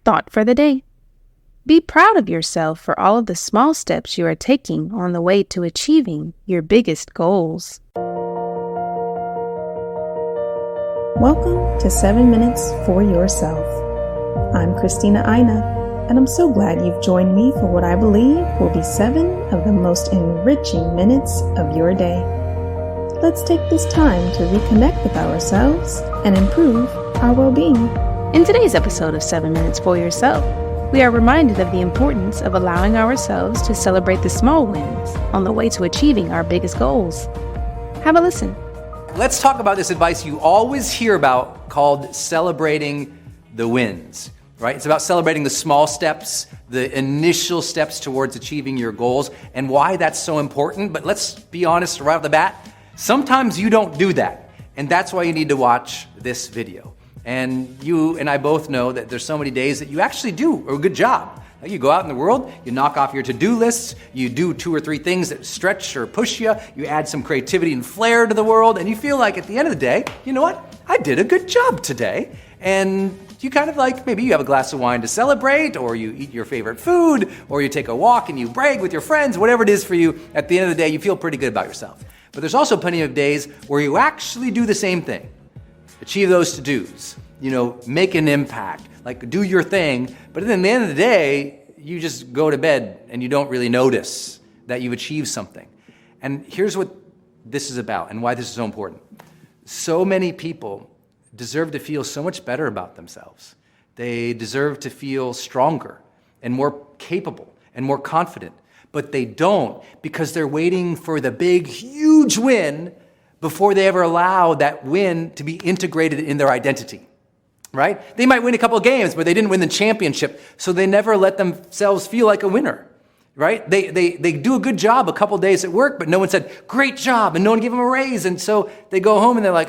thought for the day. Be proud of yourself for all of the small steps you are taking on the way to achieving your biggest goals. Welcome to 7 Minutes for Yourself. I'm Christina Aina, and I'm so glad you've joined me for what I believe will be 7 of the most enriching minutes of your day. Let's take this time to reconnect with ourselves and improve our well-being. In today's episode of 7 Minutes for Yourself, we are reminded of the importance of allowing ourselves to celebrate the small wins on the way to achieving our biggest goals. Have a listen. Let's talk about this advice you always hear about called celebrating the wins, right? It's about celebrating the small steps, the initial steps towards achieving your goals, and why that's so important. But let's be honest right off the bat, sometimes you don't do that, and that's why you need to watch this video. And you and I both know that there's so many days that you actually do a good job. You go out in the world, you knock off your to-do lists, you do 2 or 3 things that stretch or push you, you add some creativity and flair to the world, and you feel like at the end of the day, you know what? I did a good job today. And you kind of like, maybe you have a glass of wine to celebrate, or you eat your favorite food, or you take a walk and you brag with your friends, whatever it is for you. At the end of the day, you feel pretty good about yourself. But there's also plenty of days where you actually do the same thing. Achieve those to-dos, make an impact, like do your thing, but then at the end of the day, you just go to bed and you don't really notice that you've achieved something. And here's what this is about and why this is so important. So many people deserve to feel so much better about themselves. They deserve to feel stronger and more capable and more confident, but they don't because they're waiting for the big, huge win before they ever allow that win to be integrated in their identity. Right? They might win a couple of games, but they didn't win the championship, so they never let themselves feel like a winner. Right? They do a good job a couple of days at work, but no one said, great job, and no one gave them a raise, and so they go home and they're like,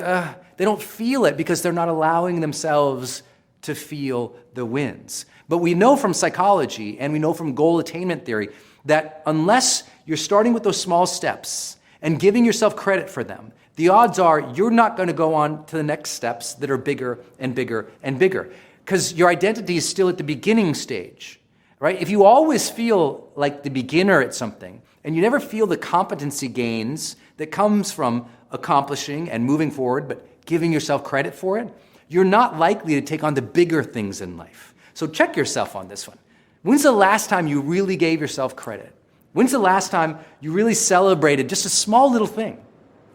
they don't feel it because they're not allowing themselves to feel the wins. But we know from psychology and we know from goal attainment theory that unless you're starting with those small steps and giving yourself credit for them, the odds are you're not going to go on to the next steps that are bigger and bigger and bigger because your identity is still at the beginning stage, right? If you always feel like the beginner at something and you never feel the competency gains that comes from accomplishing and moving forward, but giving yourself credit for it, you're not likely to take on the bigger things in life. So check yourself on this one. When's the last time you really gave yourself credit? When's the last time you really celebrated just a small little thing?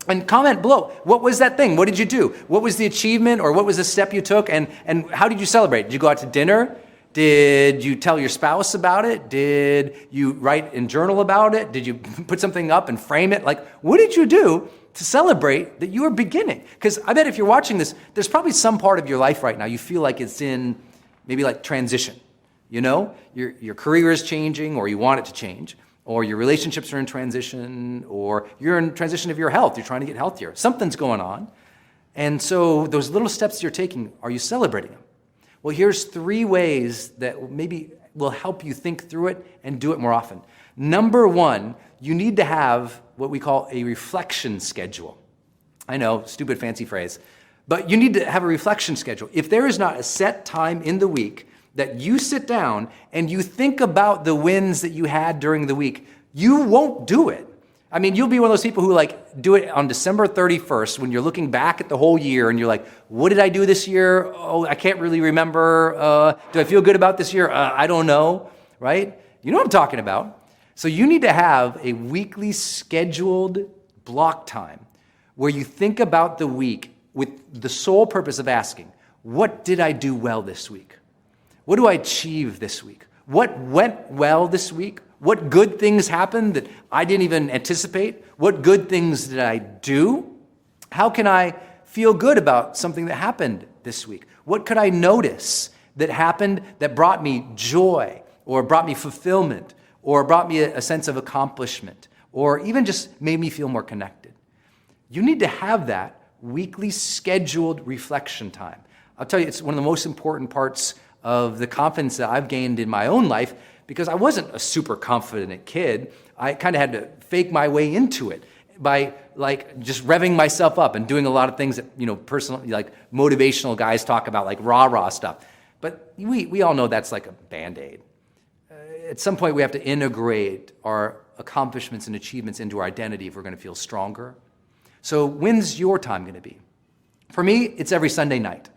And comment below, what was that thing? What did you do? What was the achievement or what was the step you took? And how did you celebrate? Did you go out to dinner? Did you tell your spouse about it? Did you write and journal about it? Did you put something up and frame it? Like, what did you do to celebrate that you were beginning? Because I bet if you're watching this, there's probably some part of your life right now you feel like it's in maybe like transition. Your career is changing or you want it to change. Or your relationships are in transition, or you're in transition of your health. You're trying to get healthier. Something's going on. And so those little steps you're taking, are you celebrating them? Well, here's 3 ways that maybe will help you think through it and do it more often. Number 1, you need to have what we call a reflection schedule. I know, stupid fancy phrase, but you need to have a reflection schedule. If there is not a set time in the week that you sit down and you think about the wins that you had during the week, you won't do it. I mean, you'll be one of those people who do it on December 31st when you're looking back at the whole year and you're like, what did I do this year? Oh, I can't really remember. Do I feel good about this year? I don't know, right? You know what I'm talking about. So you need to have a weekly scheduled block time where you think about the week with the sole purpose of asking, what did I do well this week? What do I achieve this week? What went well this week? What good things happened that I didn't even anticipate? What good things did I do? How can I feel good about something that happened this week? What could I notice that happened that brought me joy or brought me fulfillment or brought me a sense of accomplishment or even just made me feel more connected? You need to have that weekly scheduled reflection time. I'll tell you, it's one of the most important parts of the confidence that I've gained in my own life because I wasn't a super confident kid. I kind of had to fake my way into it by just revving myself up and doing a lot of things that, personal, like motivational guys talk about, like rah-rah stuff. But we all know that's like a Band-Aid. At some point, we have to integrate our accomplishments and achievements into our identity if we're going to feel stronger. So when's your time going to be? For me, it's every Sunday night.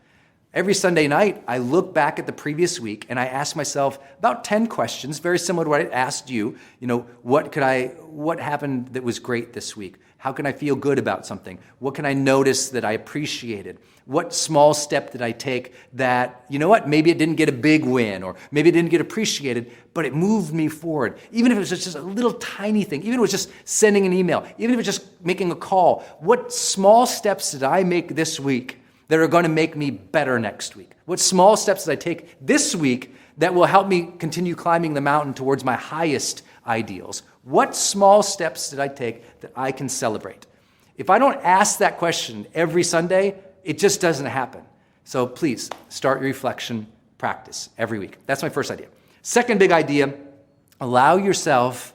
Every Sunday night, I look back at the previous week and I ask myself about 10 questions, very similar to what I asked you. What happened that was great this week? How can I feel good about something? What can I notice that I appreciated? What small step did I take that, maybe it didn't get a big win, or maybe it didn't get appreciated, but it moved me forward. Even if it was just a little tiny thing, even if it was just sending an email, even if it was just making a call, what small steps did I make this week that are going to make me better next week? What small steps did I take this week that will help me continue climbing the mountain towards my highest ideals? What small steps did I take that I can celebrate? If I don't ask that question every Sunday, it just doesn't happen. So please start your reflection practice every week. That's my first idea. Second big idea, allow yourself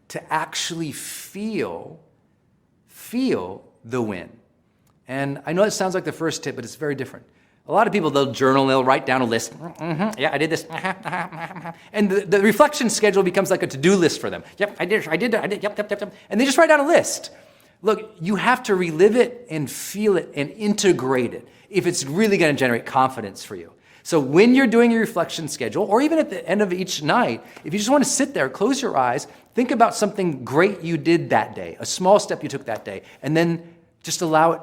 to actually feel the win. And I know it sounds like the first tip, but it's very different. A lot of people, they'll journal, they'll write down a list. Yeah, I did this. And the reflection schedule becomes like a to-do list for them. Yep, I did that, yep. And they just write down a list. Look, you have to relive it and feel it and integrate it if it's really going to generate confidence for you. So when you're doing your reflection schedule, or even at the end of each night, if you just want to sit there, close your eyes, think about something great you did that day, a small step you took that day, and then just allow it,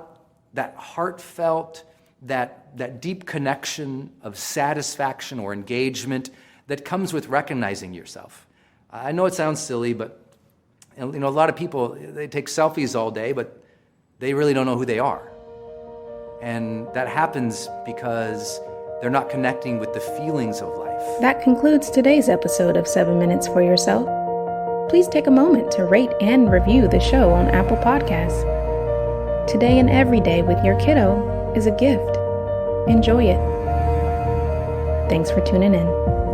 that heartfelt, that deep connection of satisfaction or engagement that comes with recognizing yourself. I know it sounds silly, but a lot of people, they take selfies all day, but they really don't know who they are. And that happens because they're not connecting with the feelings of life. That concludes today's episode of 7 Minutes for Yourself. Please take a moment to rate and review the show on Apple Podcasts. Today and every day with your kiddo is a gift. Enjoy it. Thanks for tuning in.